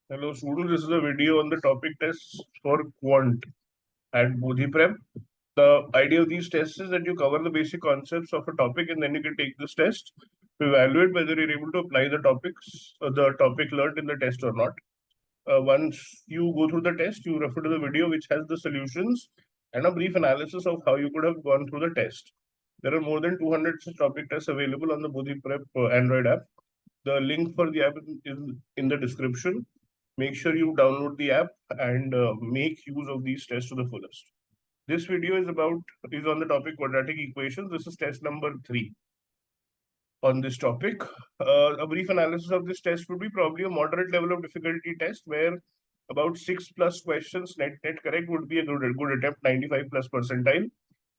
Hello students, this is a video on the topic tests for Quant at Bodhee Prep. The idea of these tests is that you cover the basic concepts of a topic and then you can take this test to evaluate whether you're able to apply the topic learned in the test or not. Once you go through the test, you refer to the video which has the solutions and a brief analysis of how you could have gone through the test. There are more than 200 such topic tests available on the Bodhee Prep Android app. The link for the app is in the description. Make sure you download the app and make use of these tests to the fullest. This video is on the topic quadratic equations. This is test number 3 on this topic. A brief analysis of this test would be probably a moderate level of difficulty test where about 6+ questions net correct would be a good attempt, 95 plus percentile.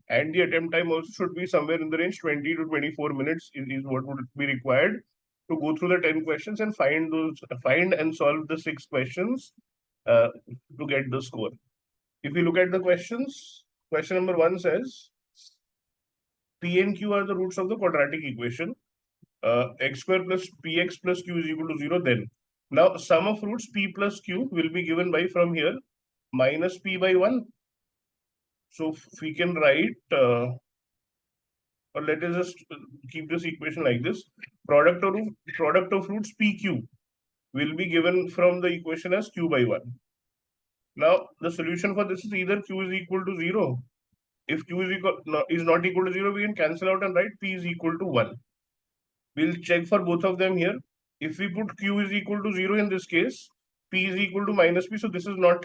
And the attempt time also should be somewhere in the range 20 to 24 minutes is what would be required to go through the 10 questions and find and solve the 6 questions to get the score. If you look at the questions, question number 1 says P and Q are the roots of the quadratic equation. X square plus px plus q is equal to 0. Then now sum of roots p plus q will be given by from here minus p by 1. So we can write or let us just keep this equation like this. Product of roots PQ will be given from the equation as q by 1. Now, the solution for this is either q is equal to 0. If q is not equal to 0, we can cancel out and write p is equal to 1. We'll check for both of them here. If we put q is equal to 0 in this case, p is equal to minus p. So this is not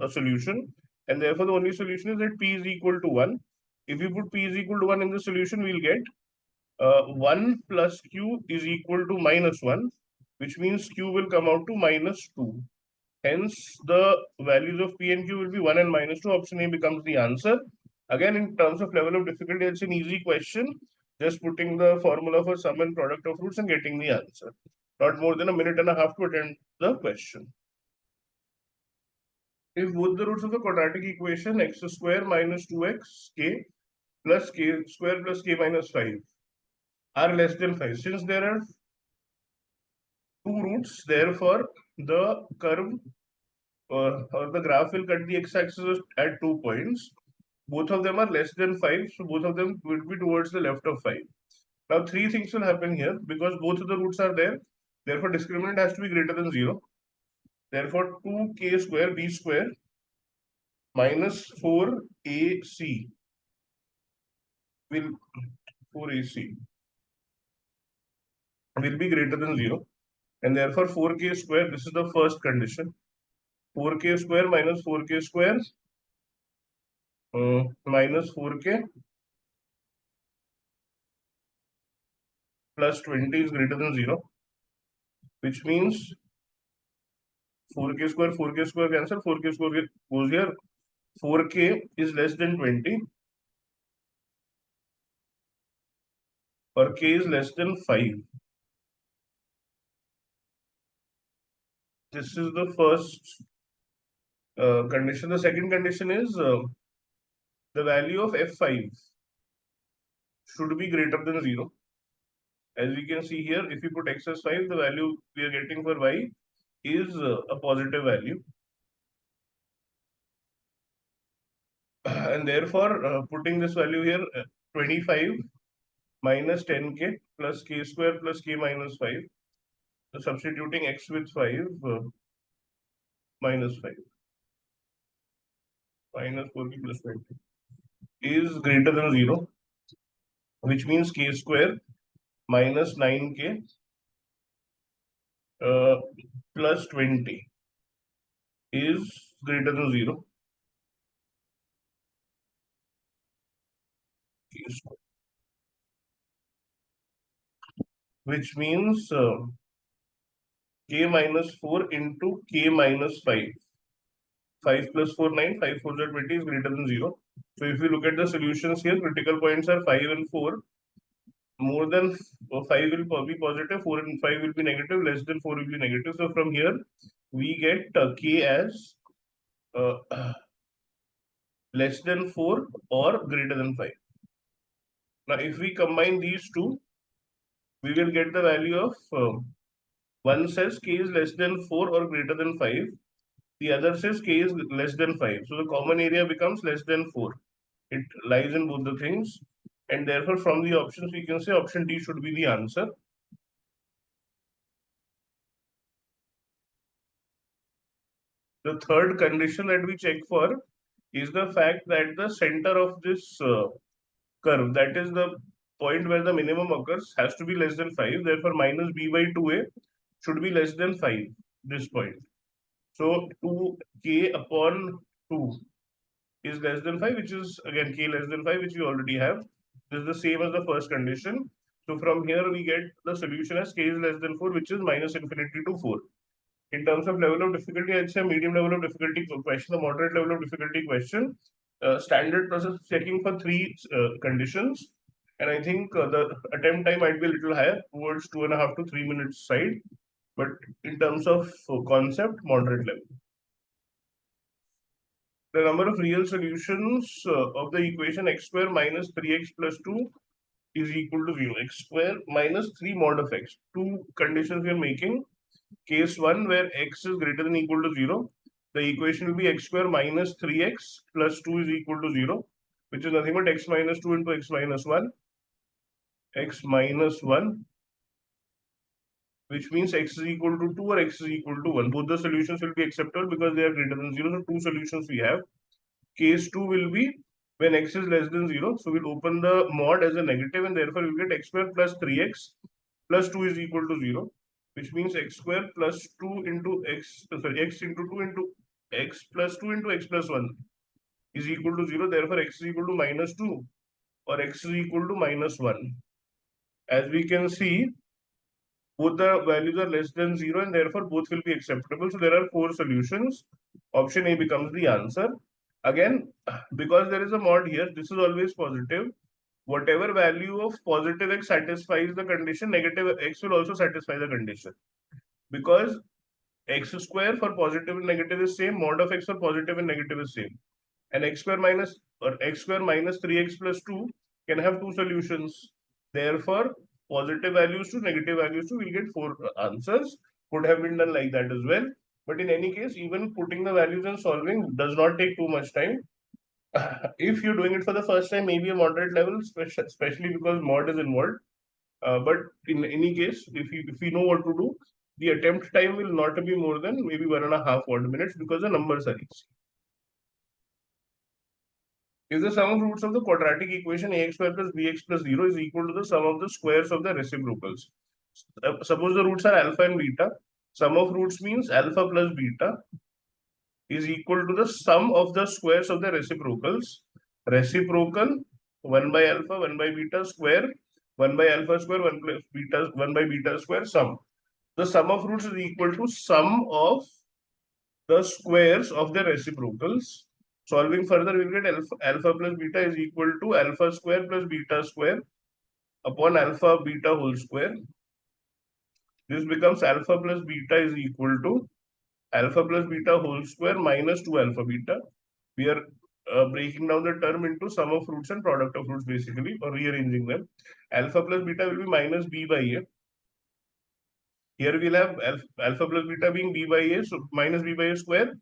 a solution. And therefore, the only solution is that p is equal to 1. If we put p is equal to 1 in the solution, we'll get 1 plus q is equal to minus 1, which means q will come out to minus 2. Hence, the values of p and q will be 1 and minus 2. Option A becomes the answer. Again, in terms of level of difficulty, it's an easy question. Just putting the formula for sum and product of roots and getting the answer. Not more than a minute and a half to attempt the question. If both the roots of the quadratic equation x square minus 2x k plus k square plus k minus 5 are less than 5. Since there are two roots, therefore the curve or the graph will cut the x-axis at 2 points. Both of them are less than 5, so both of them will be towards the left of 5. Now, three things will happen here because both of the roots are there. Therefore, discriminant has to be greater than 0. Therefore, 2k square b square minus 4ac will 4ac will be greater than 0. And therefore, 4k square, this is the first condition. 4k square minus 4k square minus 4k plus 20 is greater than 0, which means 4k square cancel, 4k square goes here. 4k is less than 20 or k is less than 5. This is the first condition. The second condition is the value of f5 should be greater than 0. As we can see here, if you put x as 5, the value we are getting for y is a positive value. And therefore, putting this value here, 25 minus 10k plus k square plus k minus 5. So substituting x with 5 minus 5 minus 4k plus 20 is greater than 0, which means k square minus 9k plus 20 is greater than 0. Which means k minus 4 into k minus 5. 5 plus 4, 9. 5 4 are 20 is greater than 0. So if you look at the solutions here, critical points are 5 and 4. More than 5 will be positive, 4 and 5 will be negative, less than 4 will be negative. So from here, we get k as uh, less than 4 or greater than 5. Now, if we combine these two, we will get the value of One says k is less than 4 or greater than 5. The other says k is less than 5. So the common area becomes less than 4. It lies in both the things. And therefore, from the options, we can say option D should be the answer. The third condition that we check for is the fact that the center of this curve, that is the point where the minimum occurs, has to be less than 5. Therefore, minus b by 2a should be less than 5, this point. So 2k upon 2 is less than 5, which is again k less than 5, which we already have. This is the same as the first condition. So from here we get the solution as k is less than 4, which is minus infinity to 4. In terms of level of difficulty, I'd say medium level of difficulty question, the moderate level of difficulty question. Standard process checking for three conditions. And I think the attempt time might be a little higher, towards 2.5 to 3 minutes side. But in terms of concept, moderate level. The number of real solutions of the equation x square minus 3x plus 2 is equal to 0. X square minus 3 mod of x. Two conditions we are making. Case 1 where x is greater than or equal to 0. The equation will be x square minus 3x plus 2 is equal to 0, which is nothing but x minus 2 into x minus 1. X minus 1, which means x is equal to 2 or x is equal to 1. Both the solutions will be acceptable because they are greater than 0. So two solutions we have. Case 2 will be when x is less than 0. So we'll open the mod as a negative and therefore we'll get x square plus 3x plus 2 is equal to 0, which means x square plus 2 into x, sorry, x into 2 into x plus 2 into x plus 1 is equal to 0. Therefore, x is equal to minus 2 or x is equal to minus 1. As we can see, both the values are less than 0 and therefore both will be acceptable. So there are four solutions. Option A becomes the answer. Again, because there is a mod here, this is always positive. Whatever value of positive x satisfies the condition, negative x will also satisfy the condition. Because x square for positive and negative is same, mod of x for positive and negative is same. And x square minus or x square minus 3x plus 2 can have two solutions. Therefore, positive values to negative values to will get four answers. Could have been done like that as well. But in any case, even putting the values and solving does not take too much time. If you're doing it for the first time, maybe a moderate level, especially because mod is involved. But in any case, if you know what to do, the attempt time will not be more than maybe 1.5 odd minutes because the numbers are easy. If the sum of roots of the quadratic equation ax square plus bx plus 0 is equal to the sum of the squares of the reciprocals. Suppose the roots are alpha and beta. Sum of roots means alpha plus beta is equal to the sum of the squares of the reciprocals. Reciprocal 1 by alpha, 1 by beta square, 1 by alpha square, 1 by beta, 1 by beta square sum. The sum of roots is equal to sum of the squares of the reciprocals. Solving further, we will get alpha plus beta is equal to alpha square plus beta square upon alpha beta whole square. This becomes alpha plus beta is equal to alpha plus beta whole square minus 2 alpha beta. We are breaking down the term into sum of roots and product of roots basically, or rearranging them. Alpha plus beta will be minus b by a. Here we'll have alpha plus beta being b by a, so minus b by a square,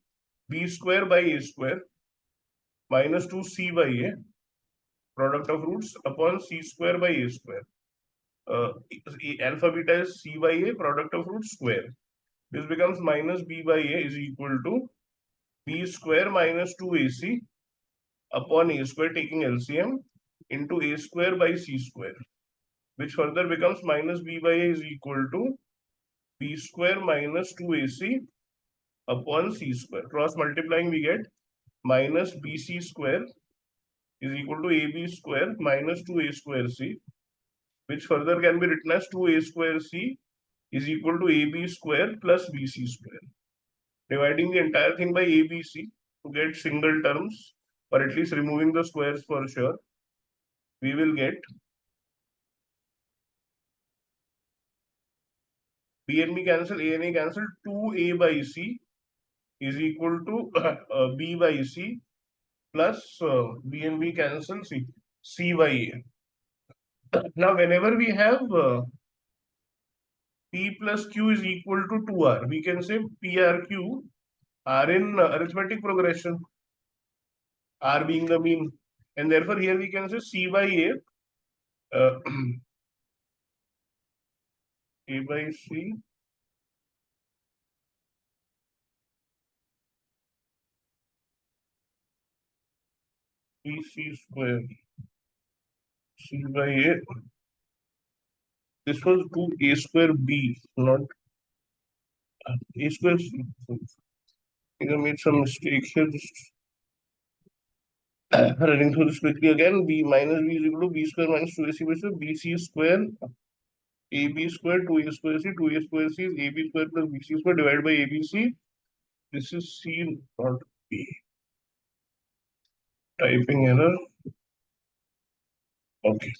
b square by a square, minus 2c by a, product of roots upon c square by a square. Alpha beta is c by a, product of roots square. This becomes minus b by a is equal to b square minus 2ac upon a square taking LCM into a square by c square, which further becomes minus b by a is equal to b square minus 2ac upon c square. Cross multiplying we get minus bc square is equal to ab square minus 2a square c, which further can be written as 2a square c is equal to ab square plus bc square. Dividing the entire thing by abc to get single terms, or at least removing the squares for sure, we will get b and b cancel, a and a cancel, 2a by c is equal to b by c plus b and b cancel, c by a. Now, whenever we have P plus Q is equal to 2R. We can say P R Q are in arithmetic progression, R being the mean. And therefore here we can say C by A, uh, A by C BC square, C by A. This was 2A square B, not A square C. I made some mistake here. Just running through this quickly again. B minus B is equal to B square minus 2AC by square. BC square, AB square, 2A square C. 2A square C is AB square plus BC square divided by ABC. This is C, not B. Typing error. Okay.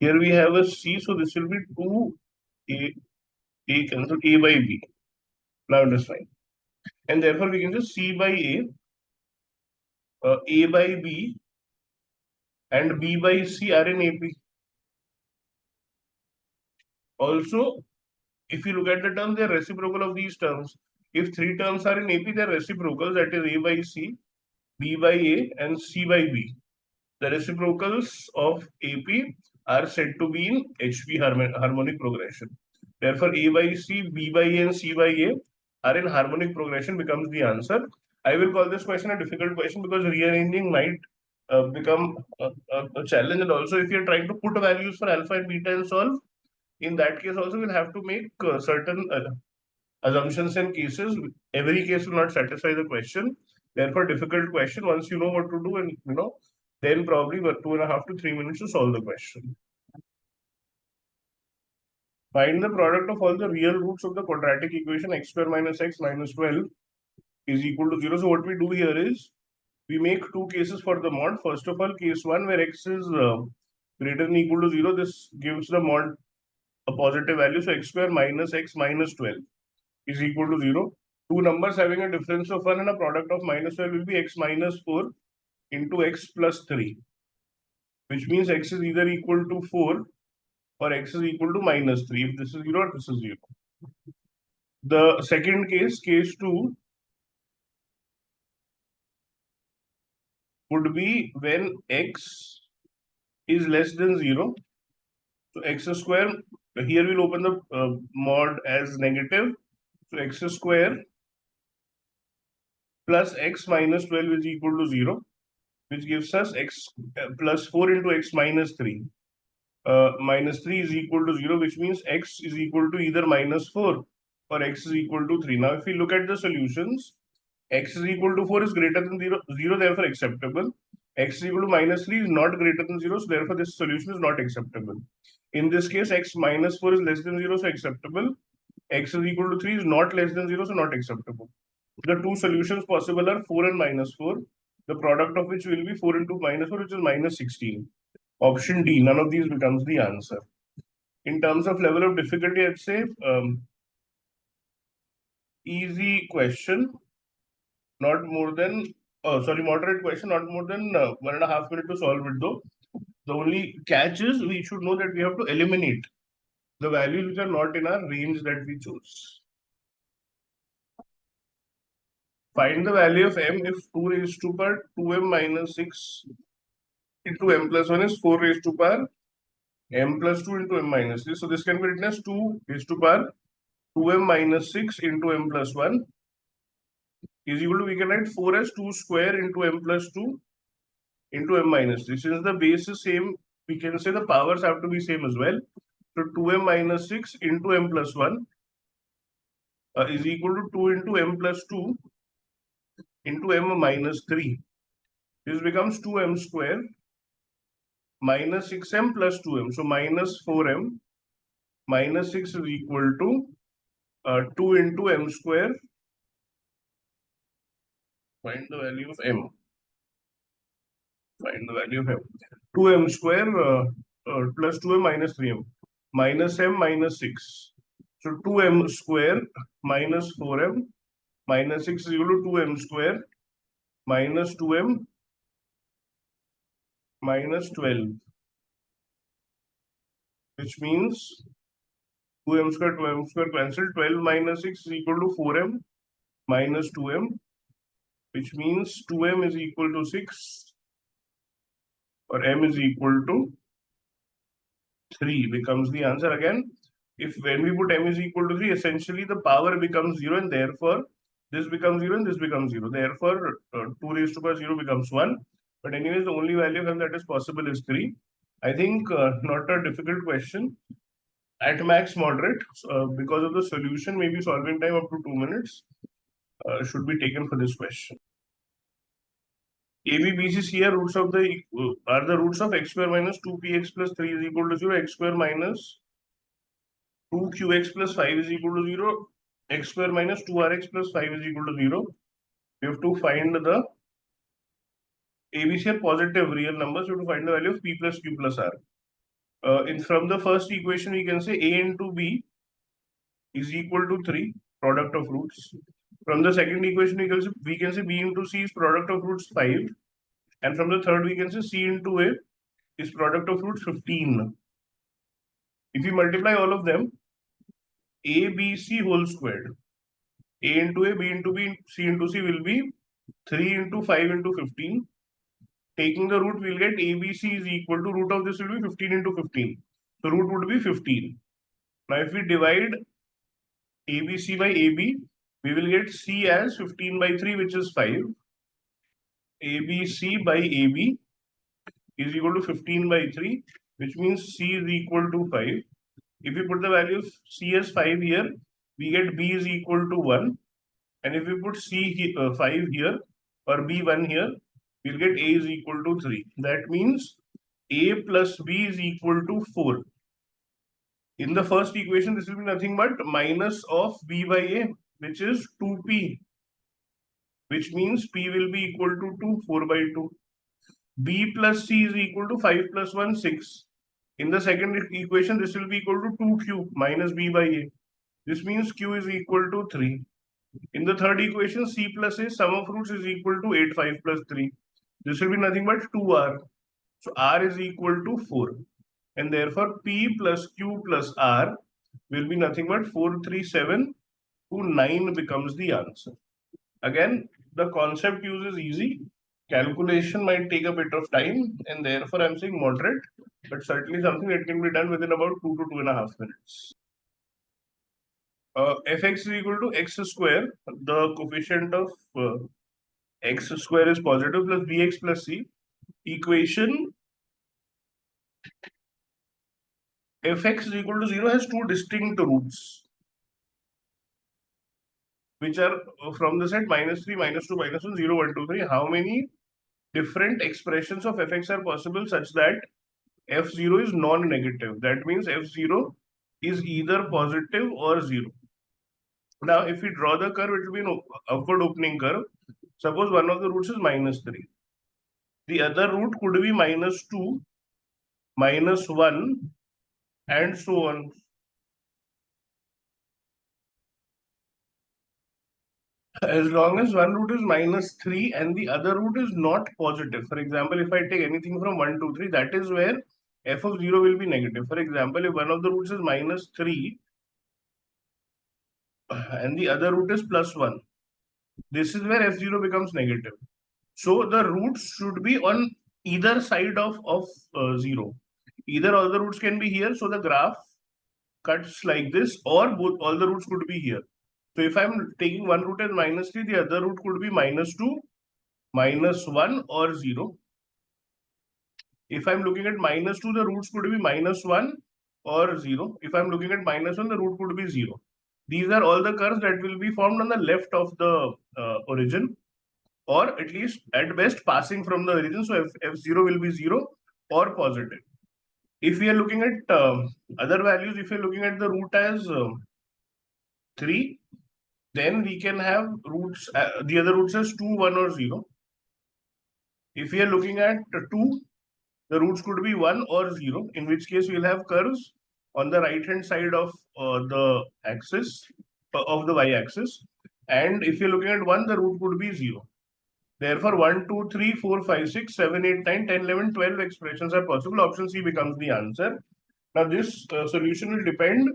Here we have a C, so this will be 2A cancel A by B. Now it is fine. And therefore we can just C by A by B, and B by C are in AP. Also, if you look at the terms, they are reciprocal of these terms. If three terms are in AP, they are reciprocals, that is A by C, B by A, and C by B. The reciprocals of AP are said to be in HP harmonic progression. Therefore, A by C, B by A, and C by A are in harmonic progression becomes the answer. I will call this question a difficult question because rearranging might become a challenge. And also, if you're trying to put values for alpha and beta and solve, in that case also we'll have to make certain assumptions and cases. Every case will not satisfy the question. Therefore, difficult question. Once you know what to do, and then probably 2.5 to 3 minutes to solve the question. Find the product of all the real roots of the quadratic equation x square minus x minus 12 is equal to 0. So what we do here is we make two cases for the mod. First of all, case 1 where x is greater than equal to 0. This gives the mod a positive value. So x square minus x minus 12 is equal to 0. Two numbers having a difference of 1 and a product of minus 12 will be x minus 4 into x plus 3, which means x is either equal to 4 or x is equal to minus 3 if this is 0 or this is 0. The second case, case 2, would be when x is less than 0. So x square, here we'll open the mod as negative. So x square plus x minus 12 is equal to 0, which gives us x plus 4 into x minus 3. Minus 3 is equal to 0, which means x is equal to either minus 4 or x is equal to 3. Now, if we look at the solutions, x is equal to 4 is greater than 0, therefore acceptable. X is equal to minus 3 is not greater than 0, so therefore this solution is not acceptable. In this case, x minus 4 is less than 0, so acceptable. X is equal to 3 is not less than 0, so not acceptable. The two solutions possible are 4 and minus 4, the product of which will be 4 into minus 4, which is minus 16. Option D, none of these becomes the answer. In terms of level of difficulty, I'd say easy question, not more than, moderate question, not more than 1.5 minutes to solve it though. The only catch is we should know that we have to eliminate the values which are not in our range that we chose. Find the value of m if 2 raised to power 2m minus 6 into m plus 1 is 4 raised to power m plus 2 into m minus 3. So this can be written as 2 raised to power 2m minus 6 into m plus 1 is equal to, we can write 4 as 2 square into m plus 2 into m minus 3. Since the base is same, we can say the powers have to be same as well. So 2m minus 6 into m plus 1 is equal to 2 into m plus 2 into m minus 3. This becomes 2m square minus 6m plus 2m. So minus 4m minus 6 is equal to 2 into m square. Find the value of m. Find the value of m. 2m square plus 2m minus 3m. Minus m minus 6. So 2m square minus 4m minus 6 is equal to 2m square minus 2m minus 12. which means 2m square cancel. 12 minus 6 is equal to 4m minus 2m, which means 2m is equal to 6 or m is equal to 3 becomes the answer. Again, if when we put m is equal to 3, essentially the power becomes 0 and therefore this becomes 0 and this becomes 0. Therefore, 2 raised to power 0 becomes 1. But anyways, the only value of m that is possible is 3. I think not a difficult question. At max moderate, because of the solution, maybe solving time up to 2 minutes should be taken for this question. A, B, B, C, C are roots of are the roots of x square minus 2px plus 3 is equal to 0, x square minus 2qx plus 5 is equal to 0, x square minus 2rx plus 5 is equal to 0. We have to find the ABC are positive real numbers. We have to find the value of p plus q plus r. From the first equation, we can say a into b is equal to 3, product of roots. From the second equation, we can say b into c is product of roots 5. And from the third, we can say c into a is product of roots 15. If we multiply all of them, a, b, c whole squared. A into a, b into b, c into c will be 3 into 5 into 15. Taking the root, we'll get ABC is equal to root of this will be 15 into 15. So root would be 15. Now if we divide ABC by AB, we will get C as 15 by 3, which is 5. ABC by AB is equal to 15 by 3, which means C is equal to 5. If we put the value of C as 5 here, we get B is equal to 1. And if we put 5 here or B 1 here, we'll get A is equal to 3. That means A plus B is equal to 4. In the first equation, this will be nothing but minus of B by A, which is 2P, which means P will be equal to 2, 4 by 2. B plus C is equal to 5 plus 1, 6. In the second equation, this will be equal to 2Q minus B by A. This means Q is equal to 3. In the third equation, C plus A, sum of roots is equal to 8, 5 plus 3. This will be nothing but 2R. So R is equal to 4. And therefore, P plus Q plus R will be nothing but 4, 3, 7 to 9 becomes the answer. Again, the concept use is easy. Calculation might take a bit of time, and therefore I'm saying moderate, but certainly something that can be done within about 2 to 2.5 minutes. Fx is equal to x square. The coefficient of x square is positive plus bx plus c. Equation fx is equal to 0 has two distinct roots, which are from the set minus 3, minus 2, minus 1, 0, 1, 2, 3. How many different expressions of fx are possible such that f0 is non-negative? That means f0 is either positive or 0. Now, if we draw the curve, it will be an upward opening curve. Suppose one of the roots is minus 3. The other root could be minus 2, minus 1, and so on. As long as one root is minus 3 and the other root is not positive. For example, if I take anything from 1, 2, 3, that is where f of 0 will be negative. For example, if one of the roots is minus 3 and the other root is plus 1, this is where f0 becomes negative. So the roots should be on either side of 0. Either all the roots can be here, so the graph cuts like this, or all the roots could be here. So if I'm taking one root as minus 3, the other root could be minus 2, minus 1 or 0. If I'm looking at minus 2, the roots could be minus 1 or 0. If I'm looking at minus 1, the root could be 0. These are all the curves that will be formed on the left of the origin, or at least at best passing from the origin. So f0 will be 0 or positive. If we are looking at other values, if you're looking at the root as 3, then we can have roots, the other roots as 2, 1 or 0. If we are looking at 2, the roots could be 1 or 0, in which case we'll have curves on the right hand side of the axis, of the y-axis. And if you're looking at 1, the root could be 0. Therefore, 1, 2, 3, 4, 5, 6, 7, 8, 9, 10, 11, 12 expressions are possible. Option C becomes the answer. Now this solution will depend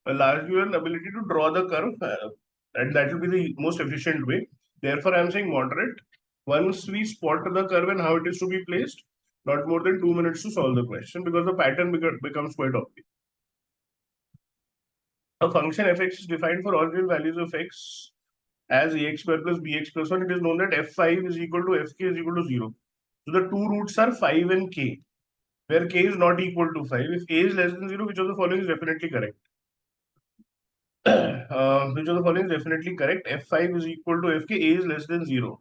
largely on ability to draw the curve, and that will be the most efficient way. Therefore, I am saying moderate. Once we spot the curve and how it is to be placed, not more than 2 minutes to solve the question, because the pattern becomes quite obvious. A function fx is defined for all real values of x as ax square plus bx plus 1. It is known that f5 is equal to fk is equal to 0. So the two roots are 5 and k, where k is not equal to 5. If a is less than 0, which of the following is definitely correct? Which of the following is definitely correct? F5 is equal to Fk, A is less than 0.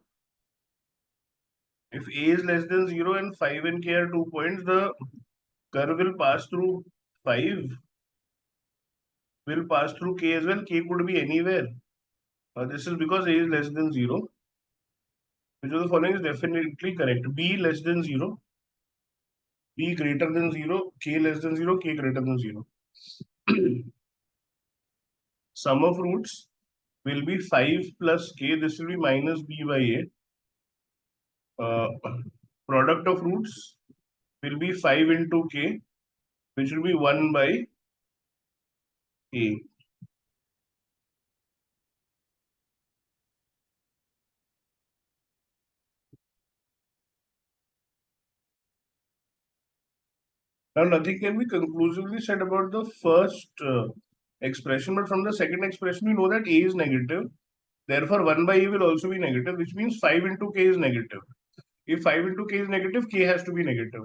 If A is less than 0 and 5 and K are 2 points, the curve will pass through 5, will pass through K as well. K could be anywhere. This is because A is less than 0. Which of the following is definitely correct? B less than 0, B greater than 0, K less than 0, K greater than 0. Sum of roots will be 5 plus K. This will be minus B by A. Product of roots will be 5 into K, which will be 1 by A. Now, nothing can be conclusively said about the first expression, but from the second expression, we know that A is negative. Therefore, 1 by A will also be negative, which means 5 into K is negative. If 5 into K is negative, K has to be negative.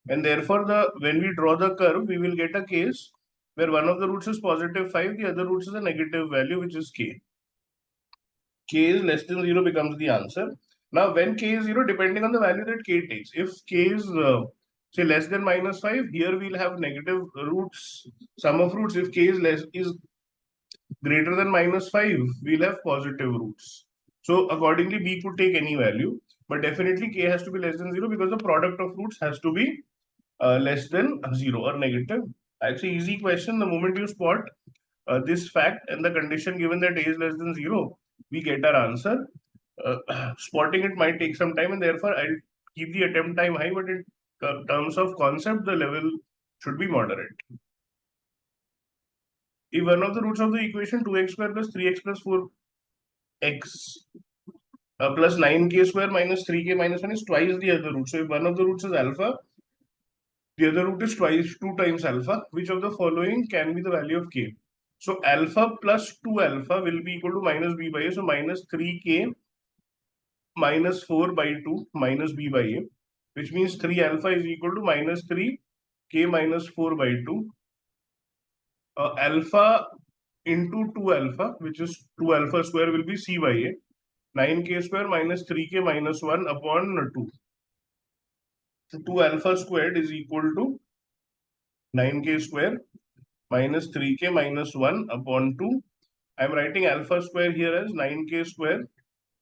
And therefore, when we draw the curve, we will get a case where one of the roots is positive 5, the other roots is a negative value, which is K. K is less than 0 becomes the answer. Now, when K is 0, depending on the value that K takes, if K is say less than minus 5, here we'll have negative roots, sum of roots. If K is greater than minus 5, we'll have positive roots. So accordingly, B could take any value, but definitely K has to be less than 0 because the product of roots has to be less than 0 or negative. Actually, easy question. The moment you spot this fact and the condition given that A is less than 0, we get our answer. Spotting it might take some time, and therefore I'll keep the attempt time high, but in terms of concept, the level should be moderate. If one of the roots of the equation 2x square plus 3x plus 4x plus 9k square minus 3k minus 1 is twice the other root. So if one of the roots is alpha, the other root is twice 2 times alpha. Which of the following can be the value of k? So alpha plus 2 alpha will be equal to minus b by a. So minus 3k minus 4 by 2 minus b by a, which means 3 alpha is equal to minus 3 k minus 4 by 2. Alpha into 2 alpha, which is 2 alpha square, will be c by a. 9k square minus 3k minus 1 upon 2. So 2 alpha squared is equal to 9k square minus 3k minus 1 upon 2. I am writing alpha square here as 9k square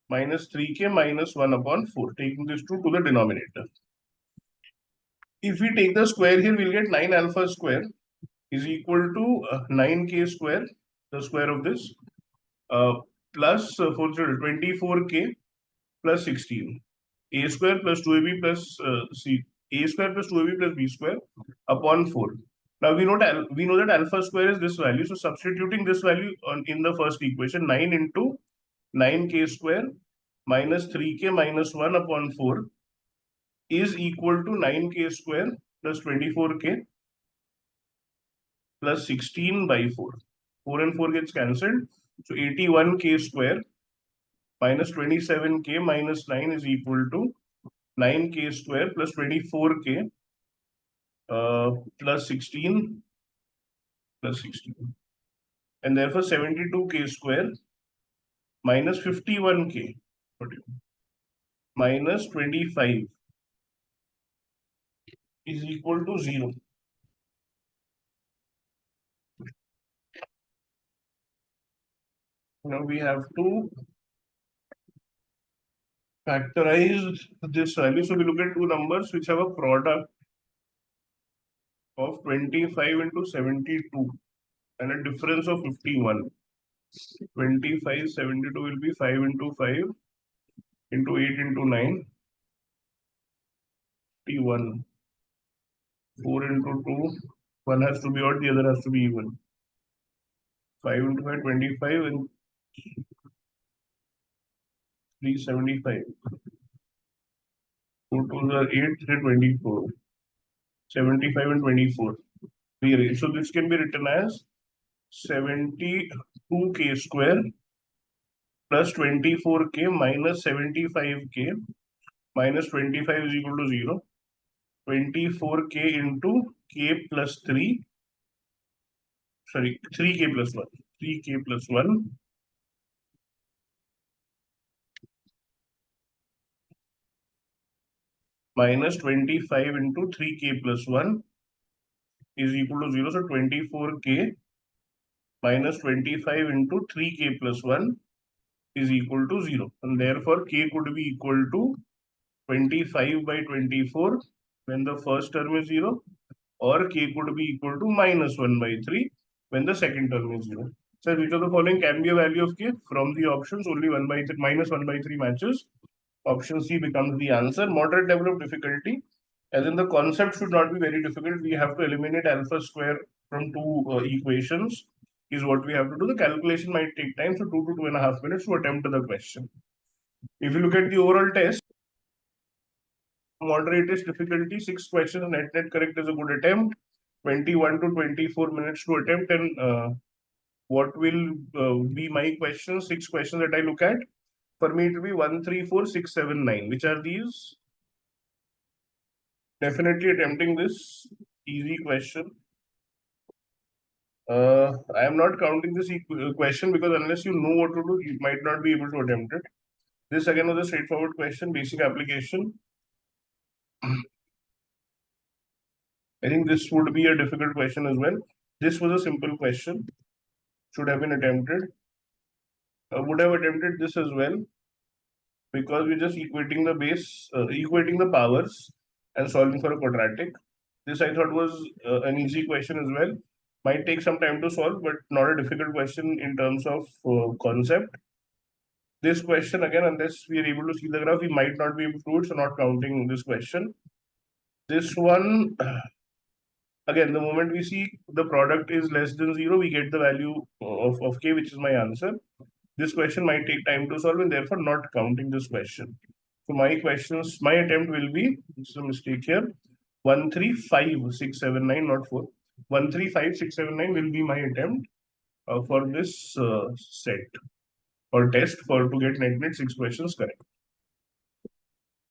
minus 3k minus 1 upon 4, taking this 2 to the denominator. If we take the square here, we'll get 9 alpha square is equal to 9k square, the square of this, plus 24k plus 16. A square plus 2ab plus c. A square plus 2ab plus b square upon 4. Now we know that alpha square is this value. So substituting this value in the first equation, 9 into 9k square minus 3k minus 1 upon 4 is equal to 9k square plus 24k plus 16 by 4. 4 and 4 gets cancelled. So 81k square minus 27k minus 9 is equal to 9k square plus 24k plus 16 plus 16. And therefore 72k square minus 51k minus 25 is equal to 0. Now we have to factorize this value. So we look at two numbers which have a product of 25 into 72 and a difference of 51. 25, 72 will be 5 into 5 into 8 into 9, 51. 4 into 2, One has to be odd, the other has to be even. 5 into 5, 25, and 375. 4 twos are 8, 324. 75 and 24. Rearrange. So this can be written as 72k square plus 24k minus 75k minus 25 is equal to 0. 24k into k plus 3, sorry, 3k plus 1. 3k plus 1 minus 25 into 3k plus 1 is equal to 0. So 24k minus 25 into 3k plus 1 is equal to 0. And therefore, k could be equal to 25 by 24 when the first term is 0, or k could be equal to minus 1 by 3 when the second term is 0. So which of the following can be a value of k? From the options, only 1 by 3, minus 1 by 3 matches. Option C becomes the answer. Moderate level of difficulty, as in the concept should not be very difficult. We have to eliminate alpha square from two equations is what we have to do. The calculation might take time, so 2 to 2.5 minutes to attempt the question. If you look at the overall test, moderate difficulty, 6 questions, net correct is a good attempt. 21 to 24 minutes to attempt, and what will be my questions? 6 questions that I look at. For me, it will be 1, 3, 4, 6, 7, 9. Which are these? Definitely attempting this easy question. I am not counting this question because unless you know what to do, you might not be able to attempt it. This again was a straightforward question, basic application. I think this would be a difficult question as well. This was a simple question, should have been attempted. I would have attempted this as well because we're just equating the base, equating the powers and solving for a quadratic. This I thought was an easy question as well. Might take some time to solve, but not a difficult question in terms of concept. This question again, unless we are able to see the graph, we might not be able to do it, so not counting this question. This one, again, the moment we see the product is less than 0, we get the value of k, which is my answer. This question might take time to solve and therefore not counting this question. So my attempt will be, this is a mistake here, 1, 3, 5, 6, 7, 9, not 4. 1, 3, 5, 6, 7, 9 will be my attempt for this set or test for to get net 6 questions correct.